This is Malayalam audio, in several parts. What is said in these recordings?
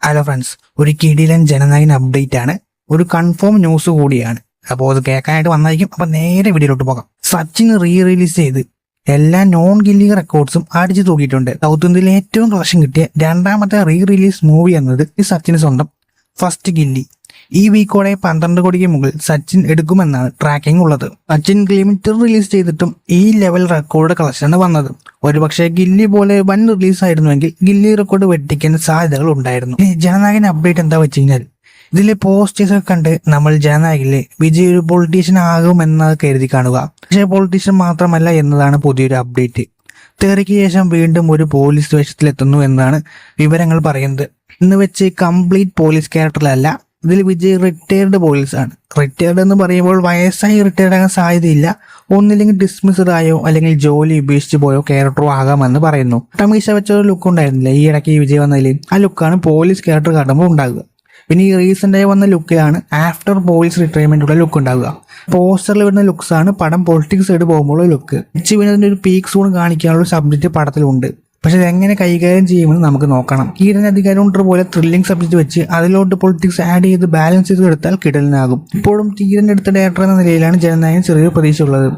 ഹലോ ഫ്രണ്ട്സ്, ഒരു കിടിലൻ ജനനായകൻ അപ്ഡേറ്റ് ആണ്. ഒരു കൺഫേം ന്യൂസ് കൂടിയാണ്. അപ്പോൾ അത് കേൾക്കാനായിട്ട് വന്നായിരിക്കും. അപ്പൊ നേരെ വീഡിയോയിലോട്ട് പോകാം. സച്ചിൻ റിലീസ് ചെയ്ത് എല്ലാ നോൺ ഗില്ലി റെക്കോർഡ്സും അടിച്ചു തൂക്കിയിട്ടുണ്ട്. സൗത്ത് ഇന്ത്യയിൽ ഏറ്റവും കളക്ഷൻ കിട്ടിയ രണ്ടാമത്തെ റിലീസ് മൂവി എന്നത് ഈ സച്ചിന് സ്വന്തം ഫസ്റ്റ് ഗില്ലി. ഈ വീക്കോടെ 12 കോടിക്ക് മുകളിൽ സച്ചിൻ എടുക്കുമെന്നാണ് ട്രാക്കിംഗ് ഉള്ളത്. സച്ചിൻ ലിമിറ്റഡ് റിലീസ് ചെയ്തിട്ടും ഈ ലെവൽ റെക്കോർഡ് കളക്ഷനാണ് വന്നത്. ഒരുപക്ഷെ ഗില്ലി പോലെ വൻ റിലീസ് ആയിരുന്നുവെങ്കിൽ ഗില്ലി റെക്കോർഡ് വെട്ടിക്കാൻ സാധ്യതകൾ ഉണ്ടായിരുന്നു. ജനനായകൻ അപ്ഡേറ്റ് എന്താ വെച്ച് കഴിഞ്ഞാൽ, ഇതിലെ പോസ്റ്റേഴ്സ് ഒക്കെ കണ്ട് നമ്മൾ ജനനായകനിലെ വിജയ് ഒരു പൊളിറ്റീഷ്യൻ ആകുമെന്നത് കരുതി കാണുക. പക്ഷേ പൊളിറ്റീഷ്യൻ മാത്രമല്ല എന്നതാണ് പുതിയൊരു അപ്ഡേറ്റ്. തെറിക്ക് ശേഷം വീണ്ടും ഒരു പോലീസ് വേഷത്തിലെത്തുന്നു എന്നാണ് വിവരങ്ങൾ പറയുന്നത്. എന്ന് വെച്ച് കംപ്ലീറ്റ് പോലീസ് ക്യാരക്ടറിലല്ല. ഇതിൽ വിജയ് റിട്ടയർഡ് പോലീസ് ആണ്. റിട്ടയർഡ് എന്ന് പറയുമ്പോൾ വയസ്സായി റിട്ടയർഡ് ആകാൻ സാധ്യതയില്ല. ഒന്നില്ലെങ്കിൽ ഡിസ്മിസ്ഡ് ആയോ അല്ലെങ്കിൽ ജോലി ഉപേക്ഷിച്ച് പോയോ ക്യാരക്ടറോ ആകാമെന്ന് പറയുന്നു. ടമീഷ വെച്ചൊരു ലുക്ക് ഉണ്ടായിരുന്നില്ല ഈ ഇടയ്ക്ക് ഈ വിജയ് വന്നതിൽ. ആ ലുക്കാണ് പോലീസ് ക്യാരക്ടർ കാണുമ്പോൾ ഉണ്ടാകുക. പിന്നെ ഈ റീസെന്റ് ആയി വന്ന ലുക്കിലാണ് ആഫ്റ്റർ പോലീസ് റിട്ടയർമെന്റ് ഉള്ള ലുക്ക് ഉണ്ടാകുക. പോസ്റ്ററിൽ വരുന്ന ലുക്സ് ആണ് പടം പൊളിറ്റിക്സ് സൈഡ് പോകുമ്പോൾ ലുക്ക്. ഇതിന്റെ ഒരു പീക്ക് സോൺ കാണിക്കാനുള്ള സബ്ജക്റ്റ് പടത്തിലുണ്ട്. പക്ഷെ അതെങ്ങനെ കൈകാര്യം ചെയ്യുമെന്ന് നമുക്ക് നോക്കണം. ഈരൻ അധികാരം പോലെ ത്രില്ലിംഗ് സബ്ജക്ട് വെച്ച് അതിലോട്ട് പൊളിറ്റിക്സ് ആഡ് ചെയ്ത് ബാലൻസ് ചെയ്ത് എടുത്താൽ കിടലിനാകും. ഇപ്പോഴും തീരൻ എടുത്ത ഡയറക്ടർ എന്ന നിലയിലാണ് ജനനായകൻ ചെറിയ പ്രതീക്ഷ ഉള്ളത്.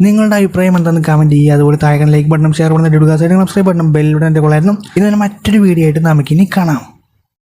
നിങ്ങളുടെ അഭിപ്രായം എന്താണെന്ന് കമന്റ് ചെയ്യുക. അതുപോലെ താഴെ like button, share button, subscribe button, bell button കൊള്ളായിരുന്നു. ഇതിന് മറ്റൊരു വീഡിയോ ആയിട്ട് നമുക്കിനി കാണാം.